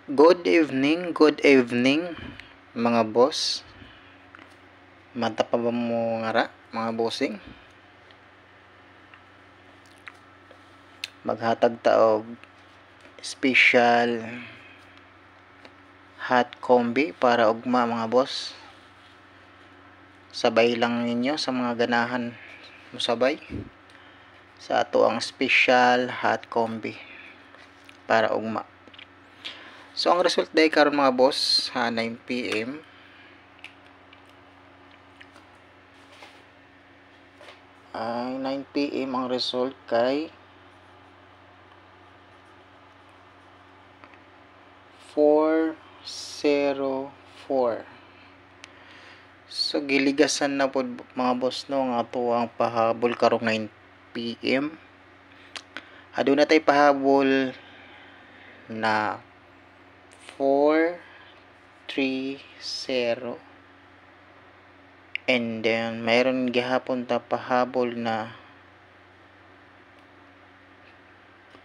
Good evening mga boss. Mata pa ba mo ngara mga bossing? Maghatag ta og special hot combi para ugma mga boss. Sabay lang ninyo sa mga ganahan mo sabay sa ato ang special hot combi para ugma. So ang result day karon mga boss 9 PM. Ay 9 PM ang result kay 404. So giligasan na po mga boss no ang ato ang pahabol karong 9 PM. Aduna tay pahabol na 430 and then mayroon gihapon ta pahabol na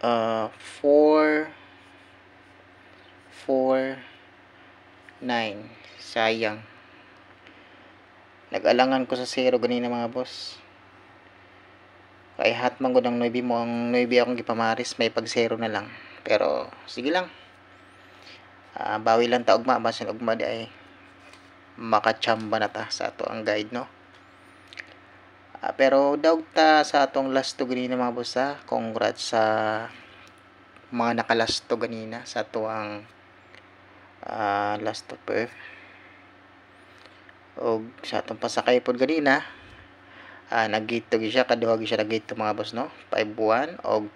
449. Sayang, nag-alangan ko sa 0 ganina mga boss. Kay hat man gud ang 9 mo, ang 9 akong gipamaris may pag 0 na lang. Pero sige lang. Bawi lang ta ugma basin ugma di ay makachamba na ta sa ato ang guide no. Pero daog ta sa atong last to ganina mga boss ha. Congrats sa mga nakalast to ganina sa ato ang last to per. Og sa atong pasakay pod ganina nag-gate to siya, kaduha siya nag-gate to mga boss no. 5-1 og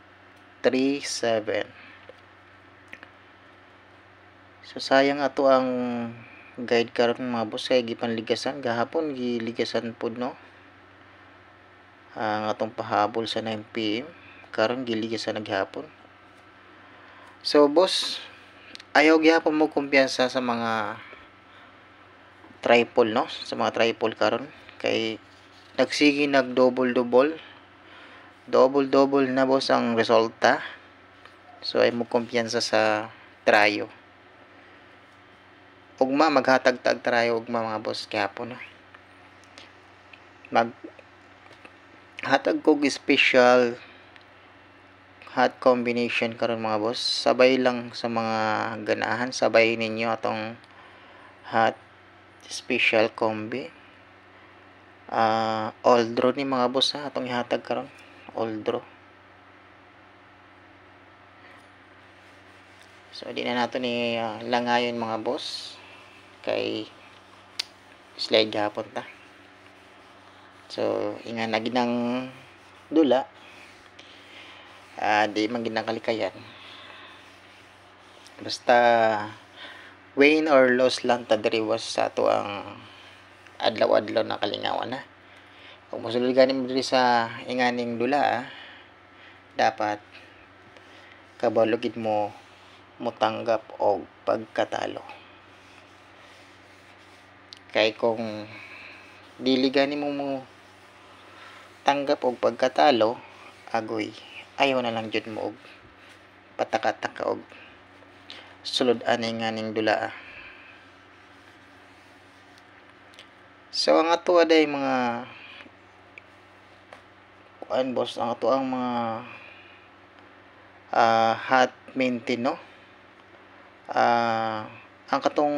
3-7. So sayang ato ang guide karon mga boss kay gipanligasan gahapon giligasan pod no. Ang atong pahabol sa 9 PM karon giligasan naghapon. So boss, ayaw gyapon mo kumpiyansa sa mga triple no, sa mga triple karon kay nagsige nag double na boss ang resulta. So ay mo kumpiyansa sa trayo. Ugma maghatag-tag trayo ugma mga boss gyapon no. Mag hatag kog special hot combination karon mga boss. Sabay lang sa mga ganahan, sabay ninyo atong hot special combi. All draw ni mga boss ha atong ihatag karon. All draw. So di na nato ni langayon mga boss kay slide gahapon ta. So ingan na ginang dula di man ginang kalikayan. Basta win or loss lang ta diri was sa ato ang adlaw-adlaw na kalingawan na. Kung mosulod gani mo diri sa inganing dula dapat kabalugid mo motanggap og pagkatalo. Kay kung dili gani mo tanggap og pagkatalo, agoy ayaw na lang jud mo og pataka-taka og sulod ani nganing dula. So ang ato aday mga kuan boss, ang ato ang mga hot maintain no. Ang katong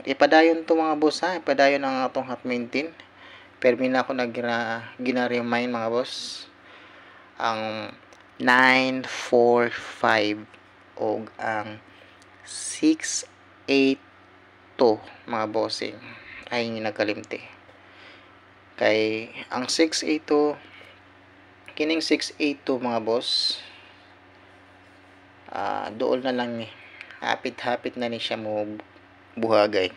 ipadayon to mga boss ha, ipadayon ang atong hot maintain. Permi na ako gina-remind mga boss. Ang 945 og ang 682 mga bossing ay nagkalimti. Kay ang 682 kining 682 mga boss duol na lang ni hapit na ni siya mo buhagay.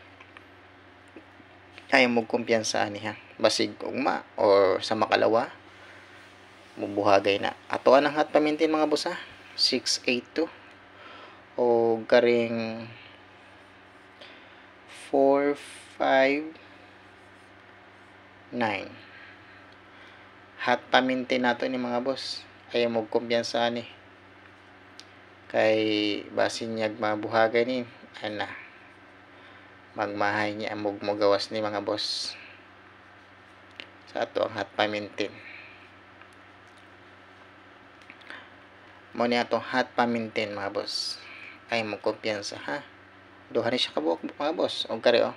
Ayaw mo kumpiyansa ani ha, basig ugma or sa makalawa mo buhagay na. Ato ang hot pamintin mga boss ha, 682 o karing 459 hot pamintin nato ni mga boss. Ayaw mo kumpiyansa ani kay basin nyag mabuhagay ni ana magmahay niya amog mo gawas ni mga boss sa ato ang hot pamintin. Mo ni atong hot pamintin mga boss ay mo kumpiyansa ha. Duha ni siya kabuok mga boss og kare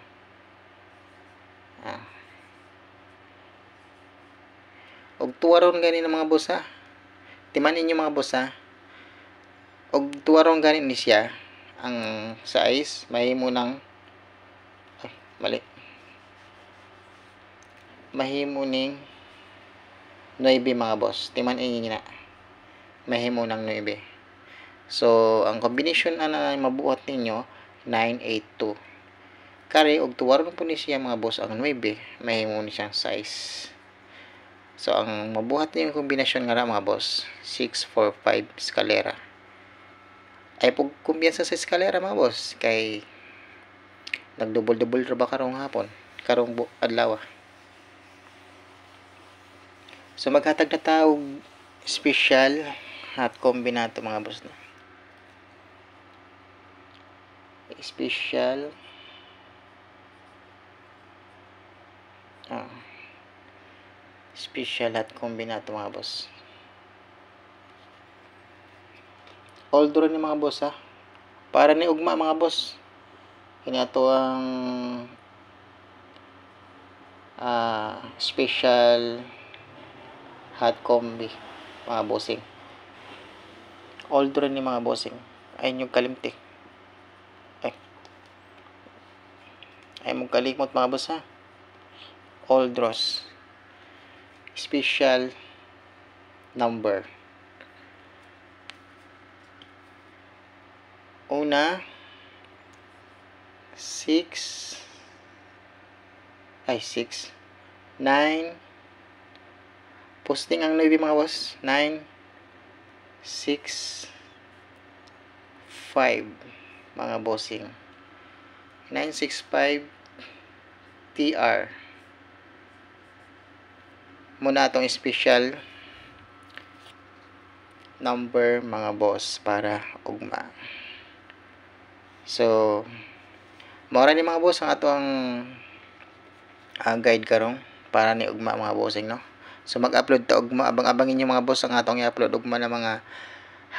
og tuwaron gani ng mga boss ha. Timan inyo mga boss ha. Og tuwaron gani ni siya ang size mahimo ng mahimo ning 9 mga boss. Timan inyo na mahimo ng 9. So ang combination ana mabuhat ninyo 982. Kare og tuwaron po ni siya mga boss ang 9 mahimo ni siyang size. So ang mabuhat niyo yung kombinasyon nga mga boss 645 eskalera. Ay pug kumbiyansa sa eskalera mga boss kay nagdubol-dubol ra ba karong hapon karong adlaw. So maghatag na tawag special hot combinato mga boss na. Special special hot combinato mga boss. Although ni mga boss ha. Para ni ugma mga boss. Kinato ang special hot combi mga bossing. Although ni mga bossing. Ay yung kalimti. Ay mong kalimot mga boss ha. Aldros special number. Una 6 9 posting ang 9 mga boss 9 6 5 mga bossing 965 TR muna atong special number mga boss para ugma. So mora ni mga boss ang atong guide karong para ni ugma mga bossing no. So mag-upload ta ugma abang-abangin niyo mga boss ang atong i-upload ugma na mga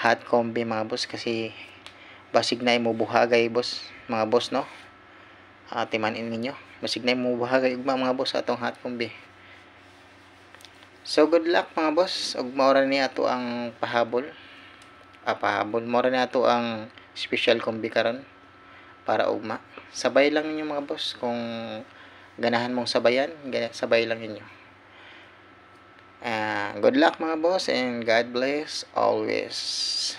hot combi mga boss kasi basig na imo buhagay boss mga boss no. Timanin ninyo basig na imo buhagay ugma mga boss atong hot combi. So good luck mga boss ug maura ni ato ang pahabol. Maura ni ato ang special combi karon para ugma. Sabay lang ninyo mga boss kung ganahan mong sabayan, sabay lang ninyo. Good luck mga boss and God bless always.